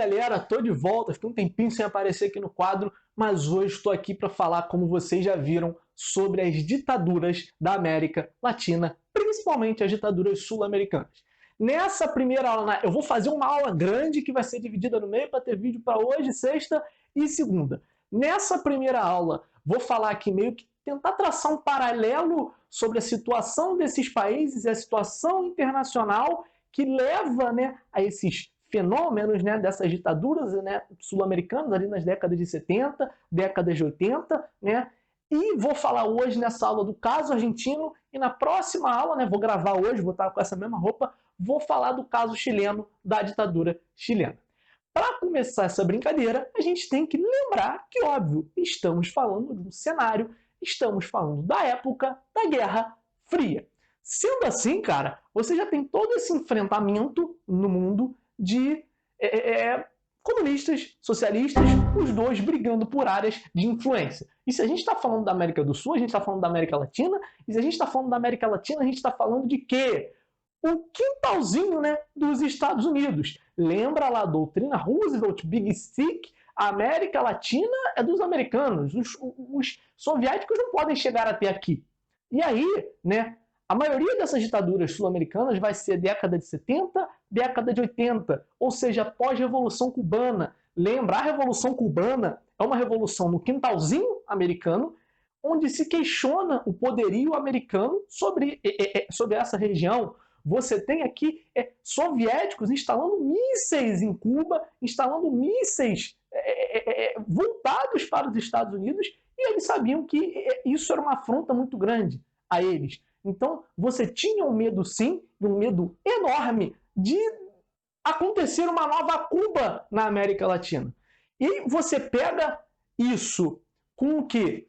galera, tô de volta, fiquei um tempinho sem aparecer aqui no quadro, mas hoje estou aqui para falar, como vocês já viram, sobre as ditaduras da América Latina, principalmente as ditaduras sul-americanas. Nessa primeira aula, eu vou fazer uma aula grande que vai ser dividida no meio para ter vídeo para hoje, sexta e segunda. Nessa primeira aula, vou falar aqui meio que tentar traçar um paralelo sobre a situação desses países e a situação internacional que leva, a esses fenômenos, dessas ditaduras, sul-americanas ali nas décadas de 70, décadas de 80, e vou falar hoje nessa aula do caso argentino e na próxima aula, vou gravar hoje, vou estar com essa mesma roupa, vou falar do caso chileno, da ditadura chilena. Para começar essa brincadeira, a gente tem que lembrar que, óbvio, estamos falando de um cenário, estamos falando da época da Guerra Fria. Sendo assim, cara, você já tem todo esse enfrentamento no mundo de comunistas, socialistas, os dois brigando por áreas de influência. E se a gente está falando da América do Sul, a gente está falando da América Latina, e se a gente está falando da América Latina, a gente está falando de quê? O quintalzinho, dos Estados Unidos. Lembra lá a doutrina Roosevelt, Big Stick? A América Latina é dos americanos. Os soviéticos não podem chegar até aqui. E aí, a maioria dessas ditaduras sul-americanas vai ser década de 70, década de 80, ou seja, pós-revolução cubana. Lembra, a Revolução Cubana é uma revolução no quintalzinho americano, onde se questiona o poderio americano sobre essa região. Você tem aqui soviéticos instalando mísseis em Cuba, instalando mísseis voltados para os Estados Unidos, e eles sabiam que isso era uma afronta muito grande a eles. Então, você tinha um medo, sim, um medo enorme de acontecer uma nova Cuba na América Latina. E você pega isso com o quê?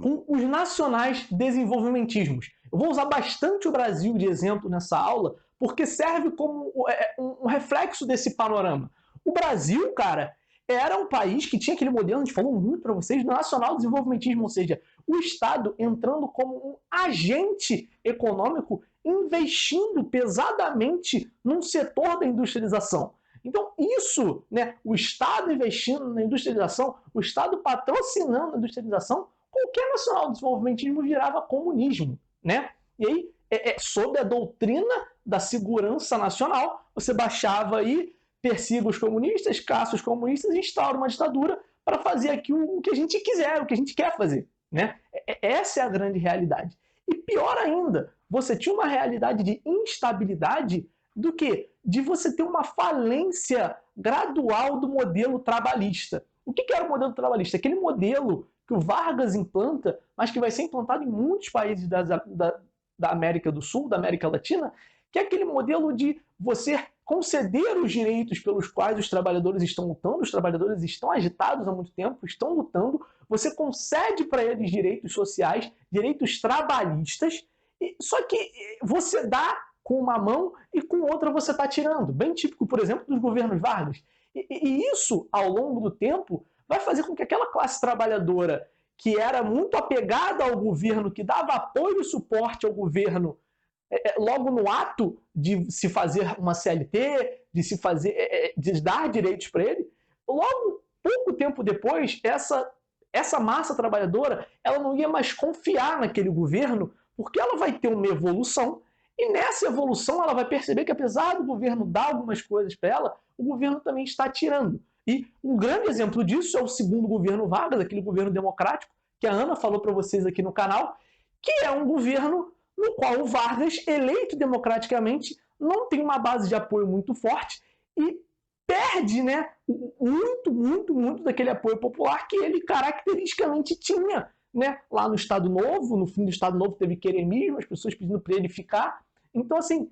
Com os nacionais desenvolvimentismos. Eu vou usar bastante o Brasil de exemplo nessa aula, porque serve como um reflexo desse panorama. O Brasil, cara, era um país que tinha aquele modelo, a gente falou muito para vocês, do nacional desenvolvimentismo, ou seja, o Estado entrando como um agente econômico, investindo pesadamente num setor da industrialização. Então, isso, o Estado investindo na industrialização, o Estado patrocinando a industrialização, qualquer nacional desenvolvimentismo virava comunismo, E aí, sob a doutrina da segurança nacional, você baixava aí, persiga os comunistas, caça os comunistas e instaura uma ditadura para fazer aqui o que a gente quiser, o que a gente quer fazer, Essa é a grande realidade. E pior ainda, você tinha uma realidade de instabilidade do que? De você ter uma falência gradual do modelo trabalhista. O que era o modelo trabalhista? Aquele modelo que o Vargas implanta, mas que vai ser implantado em muitos países da América do Sul, da América Latina, que é aquele modelo de você conceder os direitos pelos quais os trabalhadores estão lutando, os trabalhadores estão agitados há muito tempo, estão lutando, você concede para eles direitos sociais, direitos trabalhistas, só que você dá com uma mão e com outra você está tirando. Bem típico, por exemplo, dos governos Vargas. E isso, ao longo do tempo, vai fazer com que aquela classe trabalhadora que era muito apegada ao governo, que dava apoio e suporte ao governo, logo no ato de se fazer uma CLT, de dar direitos para ele, logo, pouco tempo depois, essa massa trabalhadora ela não ia mais confiar naquele governo, porque ela vai ter uma evolução, e nessa evolução ela vai perceber que apesar do governo dar algumas coisas para ela, o governo também está tirando. E um grande exemplo disso é o segundo governo Vargas, aquele governo democrático, que a Ana falou para vocês aqui no canal, que é um governo no qual o Vargas, eleito democraticamente, não tem uma base de apoio muito forte e perde muito daquele apoio popular que ele caracteristicamente tinha. Lá no Estado Novo, no fim do Estado Novo teve queremismo, as pessoas pedindo para ele ficar. Então, assim,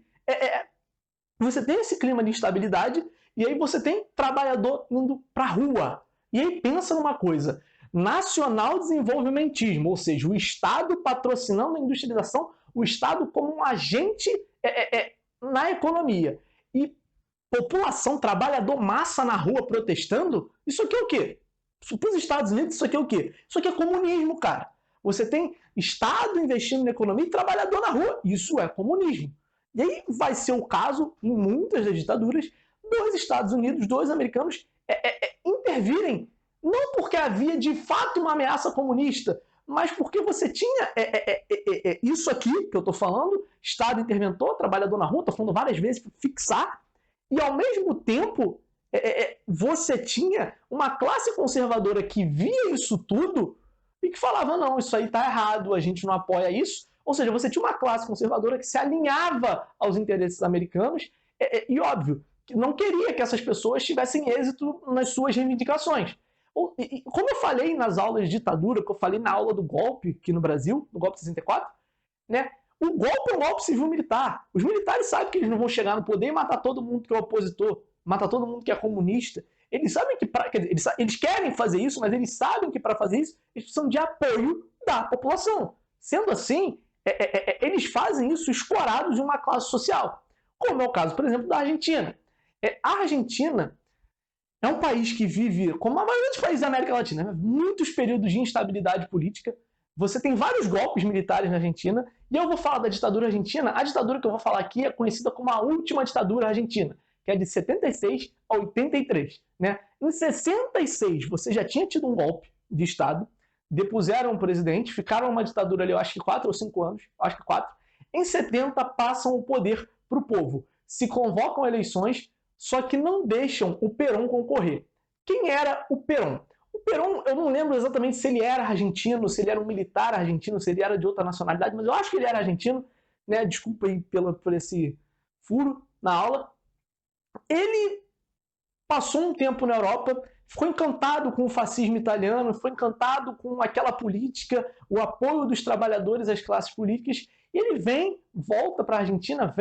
você tem esse clima de instabilidade e aí você tem trabalhador indo para a rua. E aí pensa numa coisa, nacional desenvolvimentismo, ou seja, o Estado patrocinando a industrialização, o Estado como um agente na economia. E população, trabalhador, massa na rua protestando, isso aqui é o quê? Para os Estados Unidos, isso aqui é o quê? Isso aqui é comunismo, cara. Você tem Estado investindo na economia e trabalhador na rua. Isso é comunismo. E aí vai ser o caso, em muitas das ditaduras, dos Estados Unidos, dos americanos, intervirem, não porque havia de fato uma ameaça comunista, mas porque você tinha isso aqui que eu estou falando, Estado interventor, trabalhador na rua, estou falando várias vezes para fixar, e ao mesmo tempo você tinha uma classe conservadora que via isso tudo e que falava, não, isso aí está errado, a gente não apoia isso. Ou seja, você tinha uma classe conservadora que se alinhava aos interesses americanos e, óbvio, não queria que essas pessoas tivessem êxito nas suas reivindicações. Como eu falei nas aulas de ditadura, que eu falei na aula do golpe aqui no Brasil, do golpe de 64, né? O golpe é um golpe civil-militar. Os militares sabem que eles não vão chegar no poder e matar todo mundo que é opositor, matar todo mundo que é comunista. Eles sabem que eles querem fazer isso, mas eles sabem que para fazer isso eles precisam de apoio da população. Sendo assim, eles fazem isso escorados de uma classe social, como é o caso, por exemplo, da Argentina. A Argentina é um país que vive, como a maioria dos países da América Latina, né? Muitos períodos de instabilidade política. Você tem vários golpes militares na Argentina, e eu vou falar da ditadura argentina. A ditadura que eu vou falar aqui é conhecida como a última ditadura argentina, que é de 76 a 83. Né? Em 66, você já tinha tido um golpe de Estado, depuseram o presidente, ficaram uma ditadura ali, eu acho que 4 ou 5 anos, acho que 4. Em 70, passam o poder para o povo. Se convocam eleições, só que não deixam o Perón concorrer. Quem era o Perón? O Perón, eu não lembro exatamente se ele era argentino, se ele era um militar argentino, se ele era de outra nacionalidade, mas eu acho que ele era argentino, né? Desculpa aí por esse furo na aula. Ele passou um tempo na Europa, ficou encantado com o fascismo italiano, ficou encantado com aquela política, o apoio dos trabalhadores às classes políticas, e ele volta para a Argentina,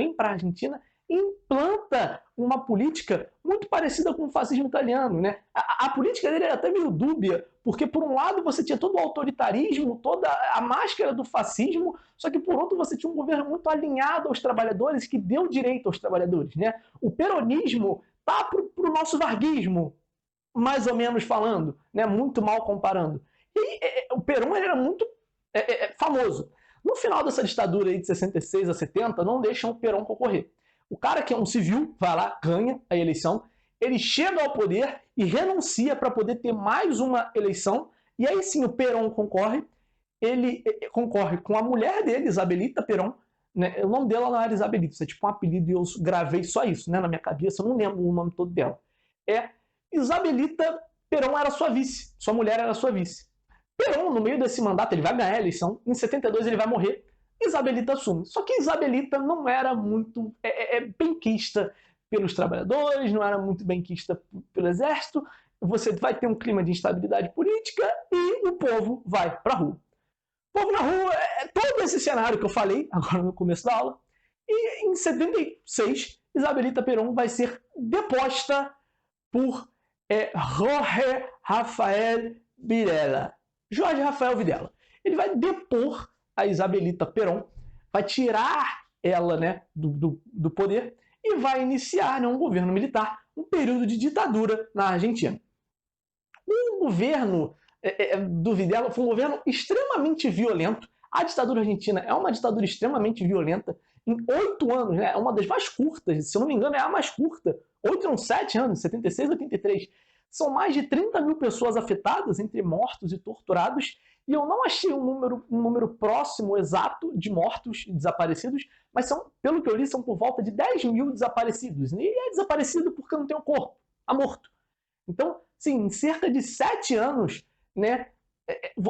e implanta uma política muito parecida com o fascismo italiano. Né? A política dele era até meio dúbia, porque por um lado você tinha todo o autoritarismo, toda a máscara do fascismo, só que por outro você tinha um governo muito alinhado aos trabalhadores, que deu direito aos trabalhadores. Né? O peronismo tá para o nosso varguismo, mais ou menos falando, né? Muito mal comparando. E o Perón ele era muito famoso. No final dessa ditadura aí de 66 a 70, não deixam o Perón concorrer. O cara que é um civil vai lá, ganha a eleição, ele chega ao poder e renuncia para poder ter mais uma eleição, e aí sim o Perón concorre, ele concorre com a mulher dele, Isabelita Perón, né? O nome dela não era Isabelita, isso é tipo um apelido e eu gravei só isso, né? Na minha cabeça, eu não lembro o nome todo dela. Isabelita Perón era sua vice, sua mulher era sua vice. Perón, no meio desse mandato, ele vai ganhar a eleição, em 72 ele vai morrer, Isabelita assume. Só que Isabelita não era muito benquista pelos trabalhadores, não era muito benquista pelo exército, você vai ter um clima de instabilidade política e o povo vai para a rua. O povo na rua todo esse cenário que eu falei agora no começo da aula, e em 76, Isabelita Perón vai ser deposta por Jorge Rafael Videla. Jorge Rafael Videla. Ele vai depor a Isabelita Perón, vai tirar ela, né, do poder e vai iniciar, né, um governo militar, um período de ditadura na Argentina. O governo do Videla foi um governo extremamente violento. A ditadura argentina é uma ditadura extremamente violenta. Em 8 anos, né, é uma das mais curtas, se eu não me engano é a mais curta, 8 não, 7 anos, 76 a 83. São mais de 30 mil pessoas afetadas, entre mortos e torturados, e eu não achei um número próximo, exato, de mortos e desaparecidos, mas são, pelo que eu li, são por volta de 10 mil desaparecidos. E é desaparecido porque não tem o corpo, está morto. Então, sim, em cerca de 7 anos, né,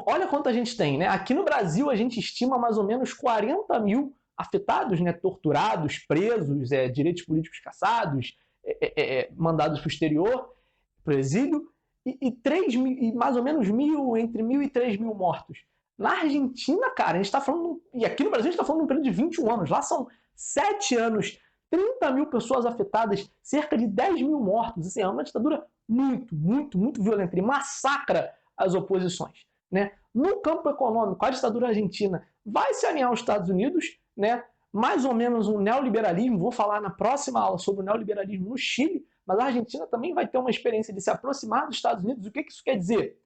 olha quanto a gente tem. Né? Aqui no Brasil, a gente estima mais ou menos 40 mil afetados, né, torturados, presos, direitos políticos cassados, mandados para o exterior, para o exílio, e mais ou menos entre 1.000 e 3.000 mortos. Na Argentina, cara, a gente está falando, e aqui no Brasil a gente está falando de um período de 21 anos, lá são 7 anos, 30 mil pessoas afetadas, cerca de 10 mil mortos. Assim, é uma ditadura muito, muito, muito violenta, e massacra as oposições. Né? No campo econômico, a ditadura argentina vai se alinhar aos Estados Unidos, né? Mais ou menos um neoliberalismo, vou falar na próxima aula sobre o neoliberalismo no Chile, mas a Argentina também vai ter uma experiência de se aproximar dos Estados Unidos. O que isso quer dizer?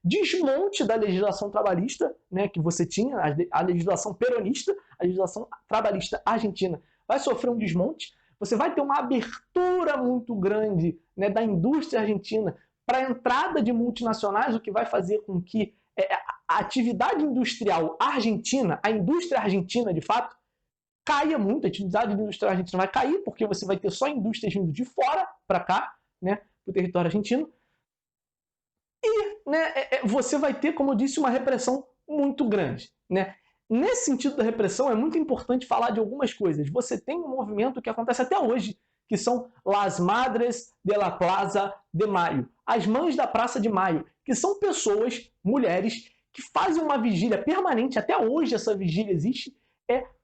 Desmonte da legislação trabalhista, né, que você tinha, a legislação peronista, a legislação trabalhista argentina vai sofrer um desmonte, você vai ter uma abertura muito grande, né, da indústria argentina para a entrada de multinacionais, o que vai fazer com que a atividade industrial argentina, a indústria argentina de fato, caia muito, a atividade industrial argentina vai cair, porque você vai ter só indústrias vindo de fora para cá, né, para o território argentino, e, né, você vai ter, como eu disse, uma repressão muito grande, né? Nesse sentido da repressão, é muito importante falar de algumas coisas. Você tem um movimento que acontece até hoje, que são Las Madres de la Plaza de Mayo, as Mães da Praça de Maio, que são pessoas, mulheres, que fazem uma vigília permanente, até hoje essa vigília existe,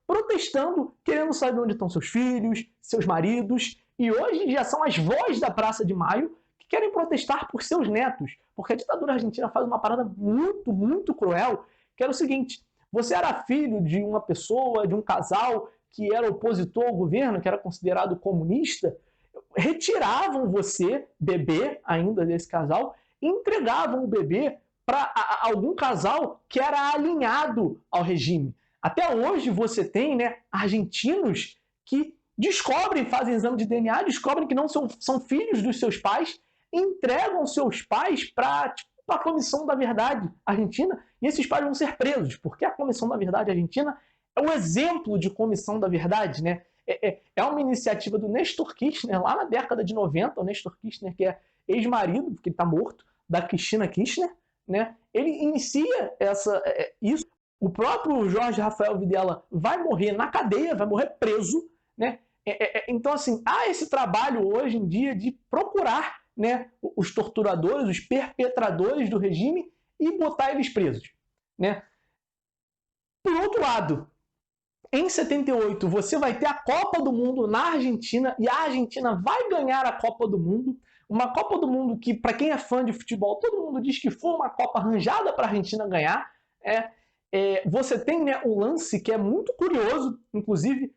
protestando, querendo saber onde estão seus filhos, seus maridos, e hoje já são as vós da Praça de Maio que querem protestar por seus netos, porque a ditadura argentina faz uma parada muito, muito cruel, que era o seguinte: você era filho de uma pessoa, de um casal que era opositor ao governo, que era considerado comunista, retiravam você, bebê ainda desse casal, e entregavam o bebê para algum casal que era alinhado ao regime. Até hoje você tem, né, argentinos que descobrem, fazem exame de DNA, descobrem que não são filhos dos seus pais, entregam seus pais para a Comissão da Verdade Argentina, e esses pais vão ser presos, porque a Comissão da Verdade Argentina é um exemplo de Comissão da Verdade, né? É uma iniciativa do Néstor Kirchner, lá na década de 90, o Néstor Kirchner, que é ex-marido, porque ele está morto, da Cristina Kirchner, né? Ele inicia isso. O próprio Jorge Rafael Videla vai morrer na cadeia, vai morrer preso, né? Então, assim, há esse trabalho hoje em dia de procurar, né, os torturadores, os perpetradores do regime e botar eles presos, né? Por outro lado, em 78 você vai ter a Copa do Mundo na Argentina e a Argentina vai ganhar a Copa do Mundo. Uma Copa do Mundo que, para quem é fã de futebol, todo mundo diz que foi uma Copa arranjada para a Argentina ganhar. Você tem, né, o lance que é muito curioso, inclusive,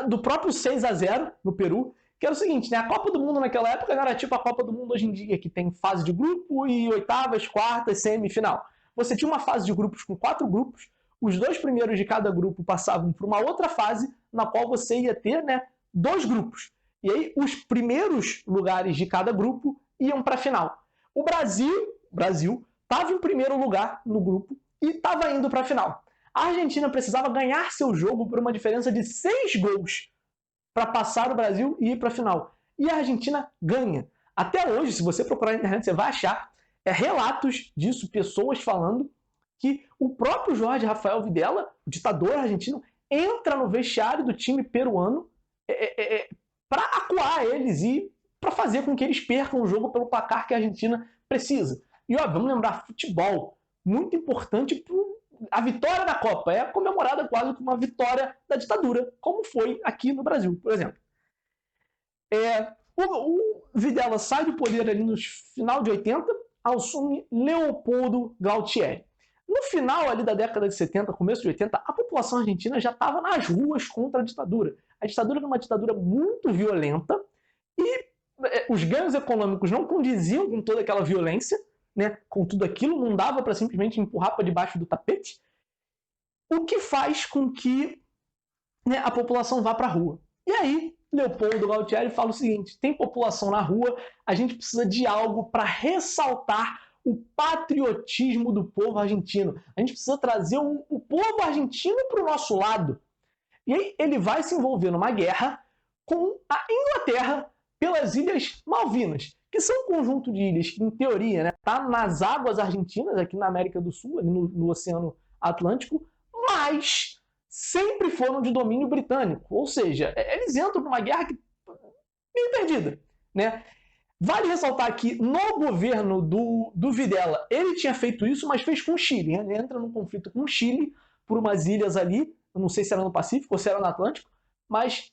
do próprio 6-0 no Peru, que era o seguinte, né, a Copa do Mundo naquela época não era tipo a Copa do Mundo hoje em dia, que tem fase de grupo e oitavas, quartas, semifinal. Você tinha uma fase de grupos com 4 grupos, os 2 primeiros de cada grupo passavam para uma outra fase, na qual você ia ter, né, 2 grupos. E aí os primeiros lugares de cada grupo iam para a final. O Brasil estava em primeiro lugar no grupo e estava indo para a final. A Argentina precisava ganhar seu jogo por uma diferença de 6 gols para passar o Brasil e ir para a final. E a Argentina ganha. Até hoje, se você procurar na internet, você vai achar relatos disso, pessoas falando que o próprio Jorge Rafael Videla, o ditador argentino, entra no vestiário do time peruano para acuar eles e para fazer com que eles percam o jogo pelo placar que a Argentina precisa. E ó, vamos lembrar, futebol, muito importante para a vitória da Copa, é comemorada quase como uma vitória da ditadura, como foi aqui no Brasil, por exemplo. O Videla sai do poder ali no final de 80, assume Leopoldo Galtieri. No final ali da década de 70, começo de 80, a população argentina já estava nas ruas contra a ditadura. A ditadura era uma ditadura muito violenta e os ganhos econômicos não condiziam com toda aquela violência, né, com tudo aquilo, não dava para simplesmente empurrar para debaixo do tapete, o que faz com que, né, a população vá para a rua. E aí, Leopoldo Galtieri fala o seguinte: tem população na rua, a gente precisa de algo para ressaltar o patriotismo do povo argentino. A gente precisa trazer o povo argentino para o nosso lado. E aí ele vai se envolver numa guerra com a Inglaterra pelas Ilhas Malvinas, que são um conjunto de ilhas que, em teoria, né, tá nas águas argentinas, aqui na América do Sul, ali no Oceano Atlântico, mas sempre foram de domínio britânico. Ou seja, eles entram numa guerra que meio perdida, né? Vale ressaltar que no governo do Videla, ele tinha feito isso, mas fez com o Chile. Ele entra num conflito com o Chile por umas ilhas ali, eu não sei se era no Pacífico ou se era no Atlântico, mas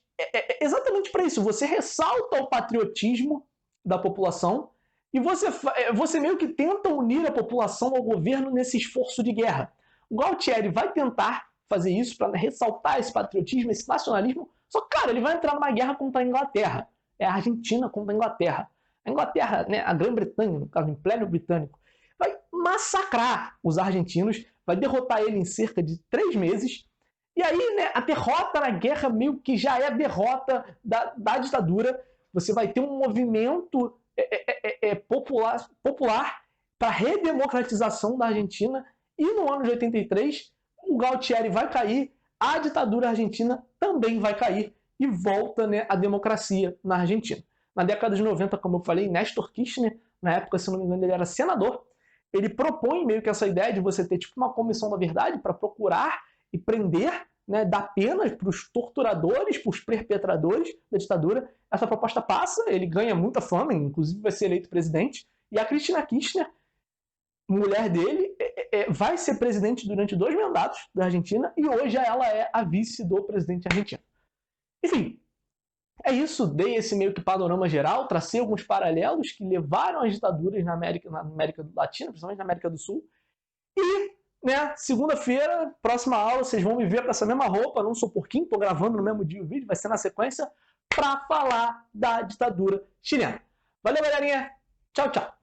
exatamente para isso. Você ressalta o patriotismo da população e você meio que tenta unir a população ao governo nesse esforço de guerra. O Galtieri vai tentar fazer isso para ressaltar esse patriotismo, esse nacionalismo, só que, cara, ele vai entrar numa guerra contra a Inglaterra. É a Argentina contra a Inglaterra. A Inglaterra, né, a Grã-Bretanha, no caso, o Império Britânico, vai massacrar os argentinos, vai derrotar ele em cerca de 3 meses, E aí, né, a derrota na guerra meio que já é a derrota da ditadura. Você vai ter um movimento popular para a redemocratização da Argentina. E no ano de 83, o Galtieri vai cair, a ditadura argentina também vai cair e volta, né, a democracia na Argentina. Na década de 90, como eu falei, Néstor Kirchner, na época, se não me engano, ele era senador, ele propõe meio que essa ideia de você ter tipo uma comissão da verdade para procurar e prender, né, dar penas para os torturadores, para os perpetradores da ditadura. Essa proposta passa, ele ganha muita fama, inclusive vai ser eleito presidente, e a Cristina Kirchner, mulher dele, vai ser presidente durante 2 mandatos da Argentina, e hoje ela é a vice do presidente argentino. Enfim, é isso, dei esse meio que panorama geral, tracei alguns paralelos que levaram as ditaduras na América Latina, principalmente na América do Sul. E, né, segunda-feira, próxima aula, vocês vão me ver com essa mesma roupa, não sou porquinho, tô gravando no mesmo dia o vídeo, vai ser na sequência, para falar da ditadura chilena. Valeu, galerinha! Tchau, tchau!